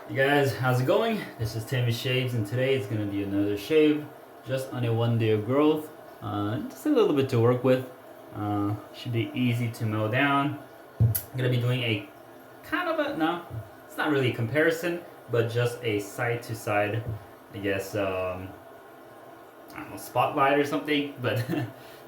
Hey guys, how's it going? This is Timmy Shaves, and today it's gonna be another shave, just on a 1 day of growth. Just a little bit to work with. Should be easy to mow down. I'm gonna be doing a kind of a no, it's not really a comparison, but just a side to side, I guess. I don't know, spotlight or something. But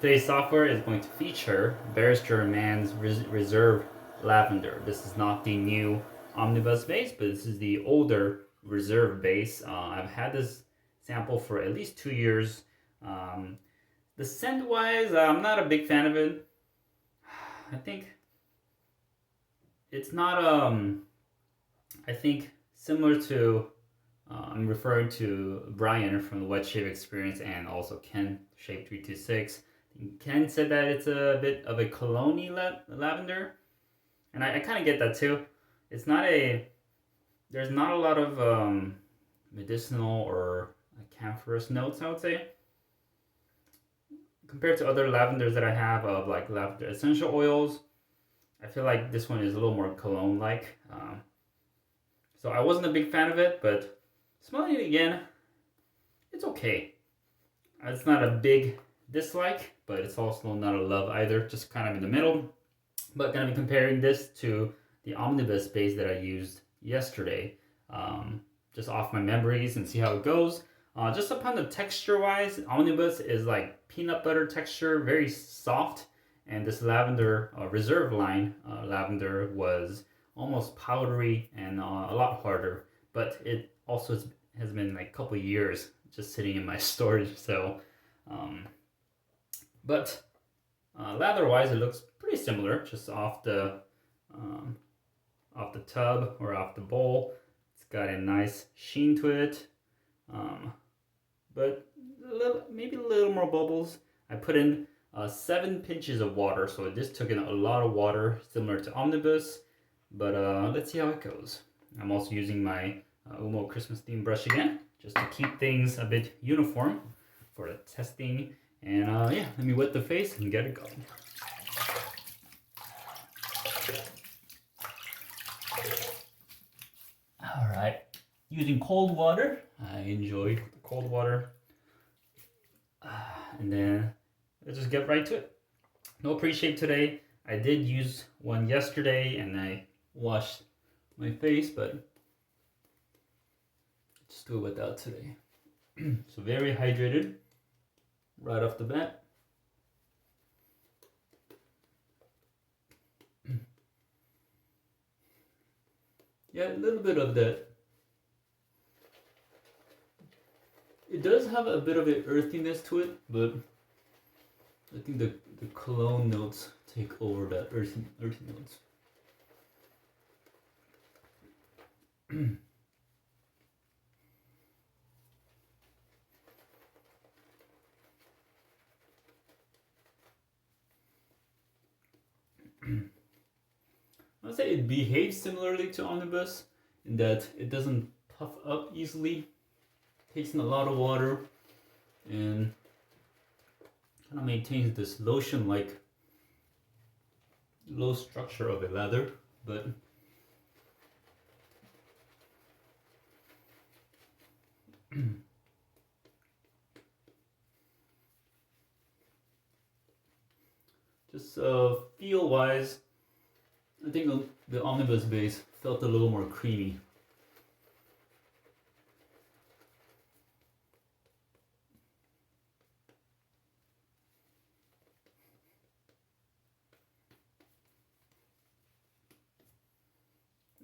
today's software is going to feature B&M Reserve Lavender. This is not the new omnibus base, but this is the older reserve base. I've had this sample for at least 2 years. The scent wise, I'm not a big fan of it. I think it's not I think similar to I'm referring to Brian from the Wet Shave Experience, and also Ken Shave 326. Ken said that it's a bit of a cologne lavender, and I kind of get that too. It's not a There's not a lot of medicinal or camphorous notes, I would say, compared to other lavenders that I have, of like lavender essential oils. I feel like this one is a little more cologne like. So I wasn't a big fan of it, but smelling it again, it's okay. It's not a big dislike, but it's also not a love either, just kind of in the middle. But gonna be comparing this to the omnibus base that I used yesterday, just off my memories, and see how it goes. Just upon the texture wise, omnibus is like peanut butter texture, very soft, and this lavender reserve line lavender was almost powdery and a lot harder. But it also has been like a couple years just sitting in my storage. So but lather wise, it looks pretty similar, just off the tub or off the bowl. It's got a nice sheen to it, but maybe a little more bubbles. I put in 7 pinches of water, so it just took in a lot of water, similar to omnibus. But let's see how it goes. I'm also using my Umo Christmas theme brush again, just to keep things a bit uniform for the testing. And yeah, let me wet the face and get it going. All right, using cold water. I enjoy the cold water. And then let's just get right to it. No pre-shave today. I did use one yesterday and I washed my face, but just do it without today. So very hydrated right off the bat. Yeah, a little bit of that. It does have a bit of an earthiness to it, but I think the cologne notes take over that earthy notes. I'd say it behaves similarly to omnibus in that it doesn't puff up easily, takes in a lot of water, and kind of maintains this lotion-like low structure of a lather. But just feel-wise, I think the omnibus base felt a little more creamy.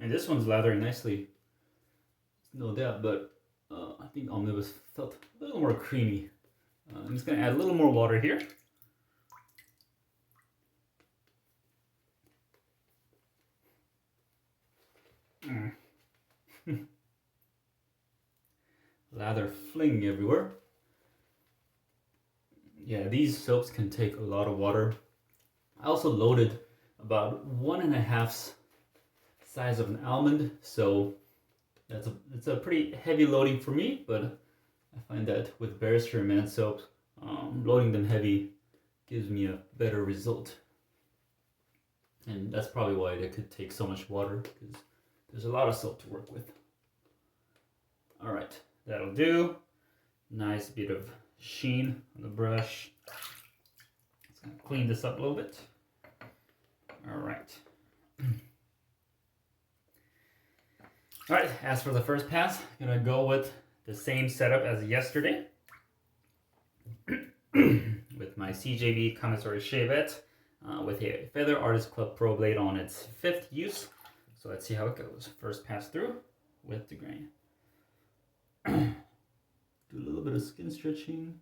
And this one's lathering nicely, no doubt, but I think omnibus felt a little more creamy. I'm just gonna add a little more water here. Lather fling everywhere. Yeah, these soaps can take a lot of water. I also loaded about 1.5 size of an almond, so it's a pretty heavy loading for me. But I find that with Barrister soaps, loading them heavy gives me a better result. And that's probably why they could take so much water, because there's a lot of soap to work with. All right, that'll do. Nice bit of sheen on the brush. Let's kind of clean this up a little bit. All right. All right, as for the first pass, I'm gonna go with the same setup as yesterday with my CJB commissary shavette with a Feather Artist Club Pro blade on its 5th use. So let's see how it goes. First pass through with the grain. Do a little bit of skin stretching.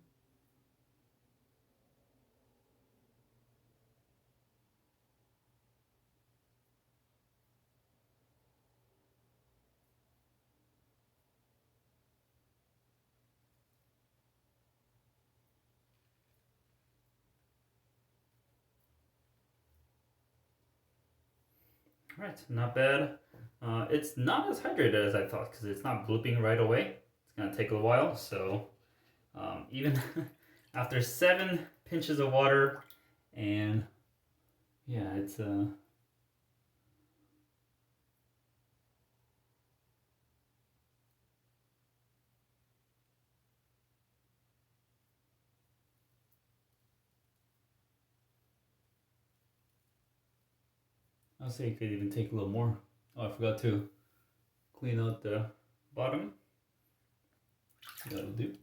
All right, not bad. It's not as hydrated as I thought because it's not blooping right away. It's gonna take a while, so even after 7 pinches of water, and yeah, it's I'll say it could even take a little more. Oh, I forgot to clean out the bottom. That'll do.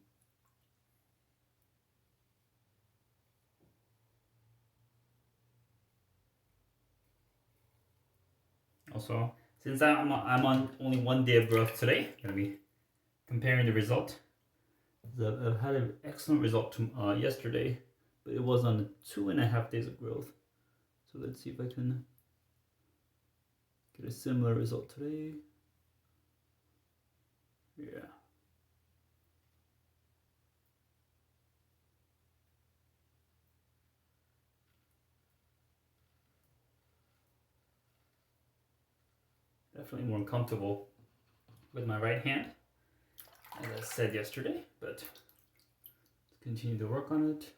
Also, since I'm on only 1 day of growth today, I'm gonna be comparing the result. I've had an excellent result yesterday, but it was on 2.5 days of growth. So let's see if I can get a similar result today. Yeah. Definitely more comfortable with my right hand, as I said yesterday, but let's continue to work on it.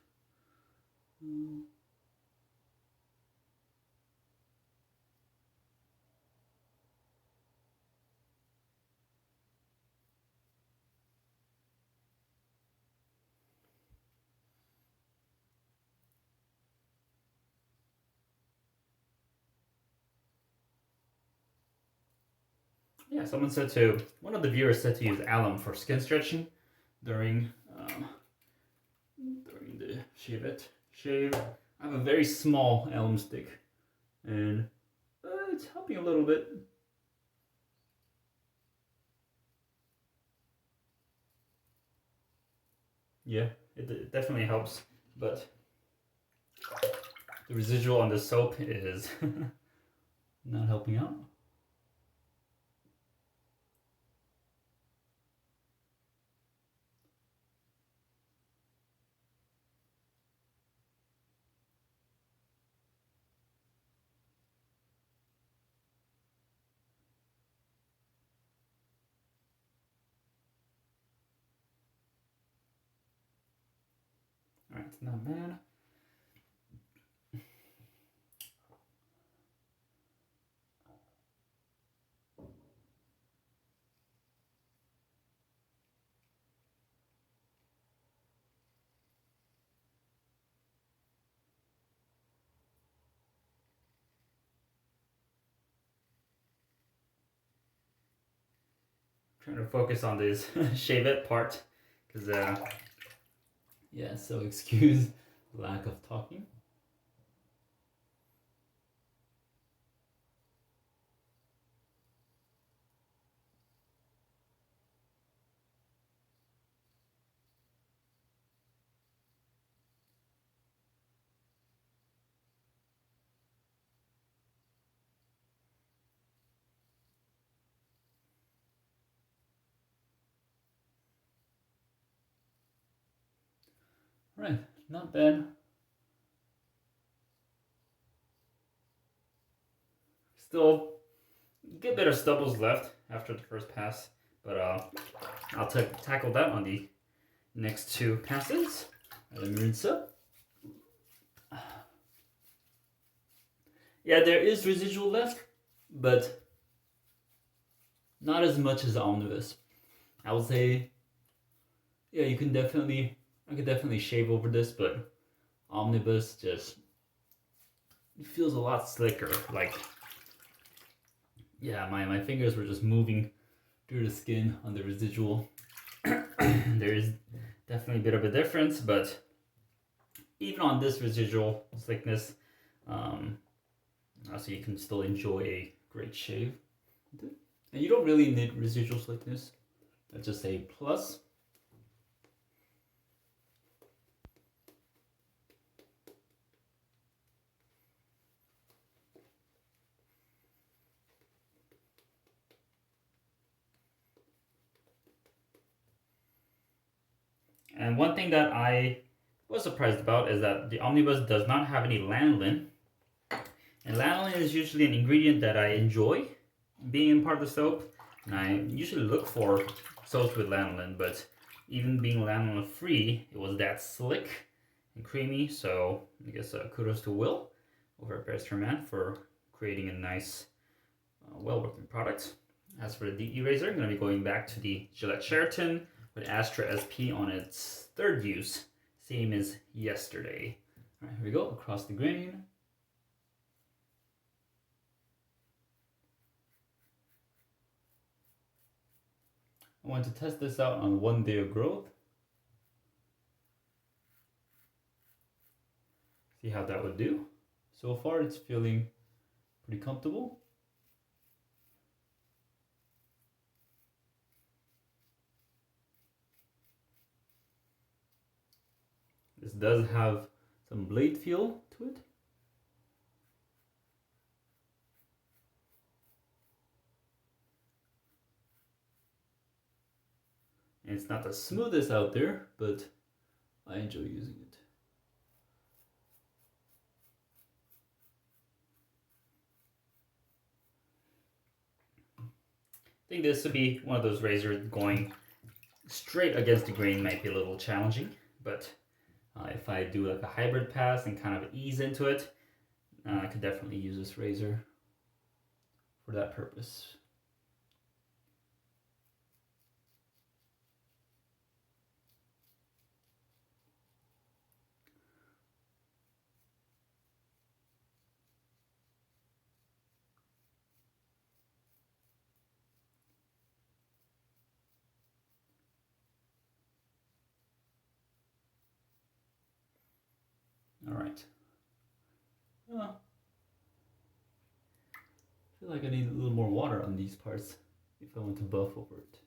Yeah, one of the viewers said to use alum for skin stretching during the shave. I have a very small alum stick, and it's helping a little bit. Yeah, it definitely helps, but the residual on the soap is not helping out. All right, not bad. Trying to focus on this shavette part, because yeah, so excuse lack of talking. Right, not bad. Still a good bit of stubbles left after the first pass, but I'll tackle that on the next 2 passes. Let me rinse up. Yeah, there is residual left, but not as much as the omnibus. I would say, yeah, I could definitely shave over this, but Omnibus just, it feels a lot slicker. Like, yeah, my fingers were just moving through the skin on the residual. There is definitely a bit of a difference, but even on this residual slickness, so you can still enjoy a great shave. And you don't really need residual slickness. That's just a plus. And one thing that I was surprised about is that the Omnibus does not have any lanolin. And lanolin is usually an ingredient that I enjoy being in part of the soap. And I usually look for soaps with lanolin, but even being lanolin free, it was that slick and creamy. So I guess kudos to Will over at Best Man for creating a nice, well-working product. As for the DE razor, I'm going to be going back to the Gillette Sheraton with Astra SP on its third use, same as yesterday. All right, here we go, across the grain. I want to test this out on 1 day of growth. See how that would do. So far it's feeling pretty comfortable. This does have some blade feel to it. And it's not the smoothest out there, but I enjoy using it. I think this would be one of those razors going straight against the grain might be a little challenging, but if I do like a hybrid pass and kind of ease into it, I could definitely use this razor for that purpose. All right. I feel like I need a little more water on these parts if I want to buff over it.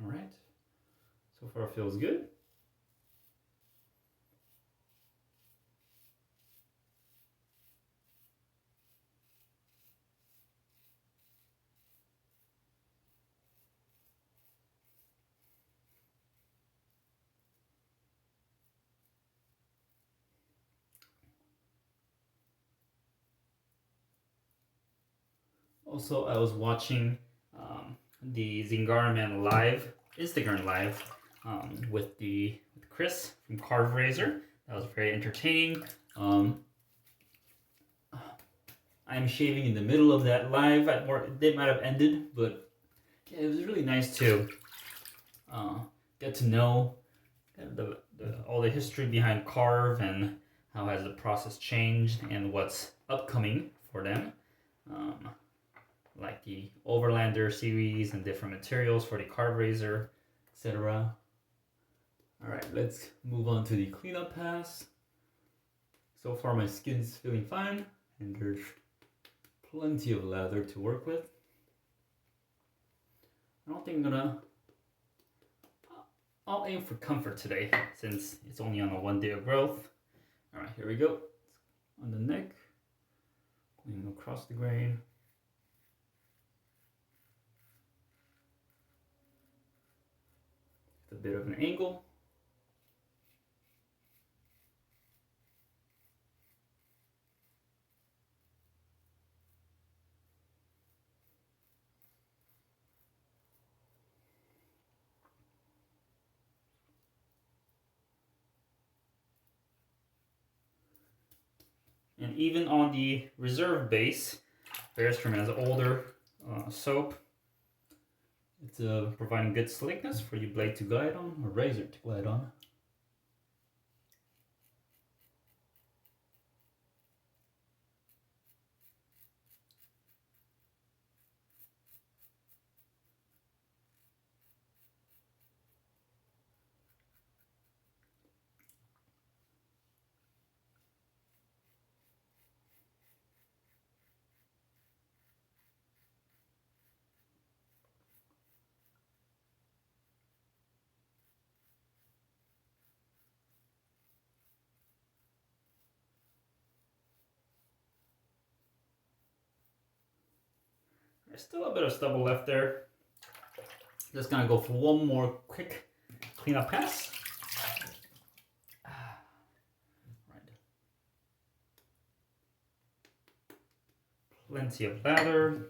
All right. So far feels good. Also, I was watching the Zingarman live, Instagram live, with Chris from Carve Razor. That was very entertaining. I'm shaving in the middle of that live. They might have ended, but yeah, it was really nice to get to know all the history behind Carve and how has the process changed and what's upcoming for them. Like the Overlander series and different materials for the Carve Razor, etc. Alright, let's move on to the cleanup pass. So far my skin's feeling fine and there's plenty of lather to work with. I don't think I'm gonna... I'll aim for comfort today since it's only on a 1 day of growth. Alright, here we go. On the neck, going across the grain. A bit of an angle. even on the Reserve base, Bear's has an older soap. It's providing good slickness for your blade to glide on, or razor to glide on. There's still a bit of stubble left there. Just gonna go for one more quick cleanup pass. Right. Plenty of lather.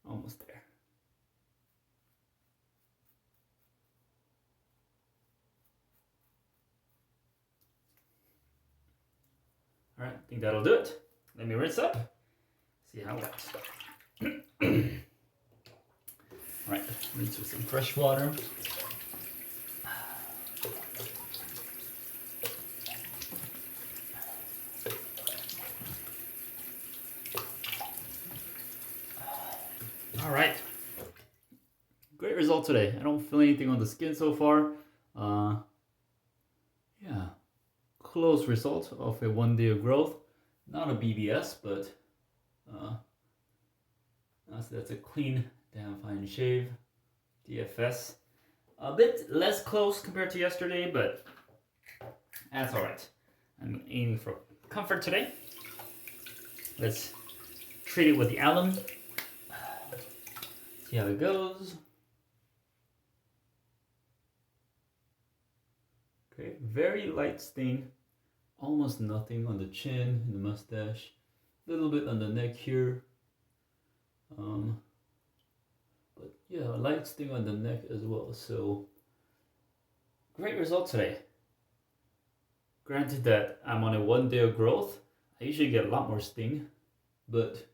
Almost there. All right, I think that'll do it. Let me rinse up, see how it works. All right, rinse with some fresh water. All right, great result today. I don't feel anything on the skin so far. Yeah, close result of a 1 day of growth. Not a BBS, but so that's a clean, damn fine shave. DFS. A bit less close compared to yesterday, but that's all right. I'm aiming for comfort today. Let's treat it with the alum. See how it goes. Okay, very light stain. Almost nothing on the chin and the mustache. A little bit on the neck here. But yeah, a light sting on the neck as well. So great result today. Granted that I'm on a 1 day of growth. I usually get a lot more sting, but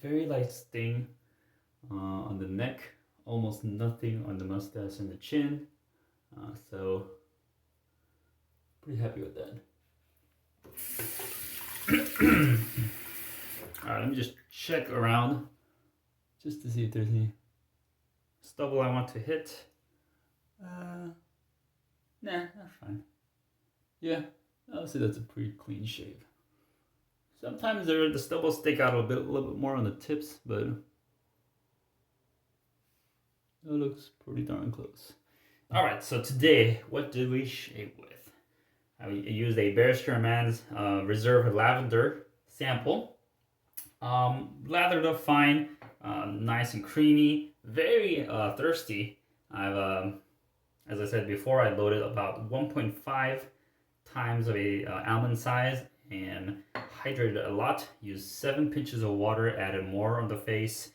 very light sting on the neck, almost nothing on the mustache and the chin. So pretty happy with that. Alright, let me just check around just to see if there's any stubble I want to hit. Nah, that's fine. Yeah, I'll say that's a pretty clean shave. Sometimes the stubbles stick out a little bit more on the tips, but it looks pretty darn close. Alright, so today, what did we shave with? I used a B&M Reserve Lavender sample. Lathered up fine, nice and creamy, very thirsty. I've, as I said before, I loaded about 1.5 times of a almond size and hydrated a lot. Used 7 pinches of water, added more on the face,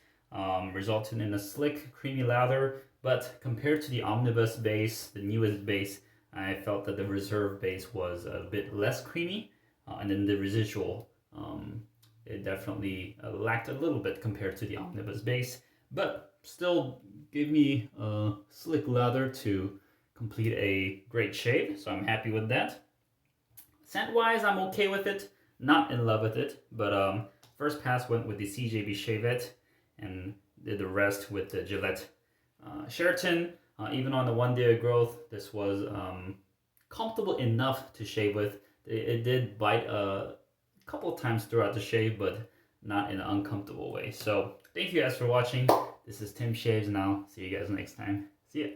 resulting in a slick, creamy lather. But compared to the Omnibus base, the newest base, I felt that the Reserve base was a bit less creamy, and then the residual, it definitely lacked a little bit compared to the Omnibus base, but still gave me a slick lather to complete a great shave, so I'm happy with that. Scent-wise, I'm okay with it, not in love with it, but first pass went with the CJB shavette, and did the rest with the Gillette Sheraton, even on the 1 day of growth, this was comfortable enough to shave with. It did bite a couple of times throughout the shave, but not in an uncomfortable way. So thank you guys for watching. This is Tim Shaves, and I'll see you guys next time. See ya.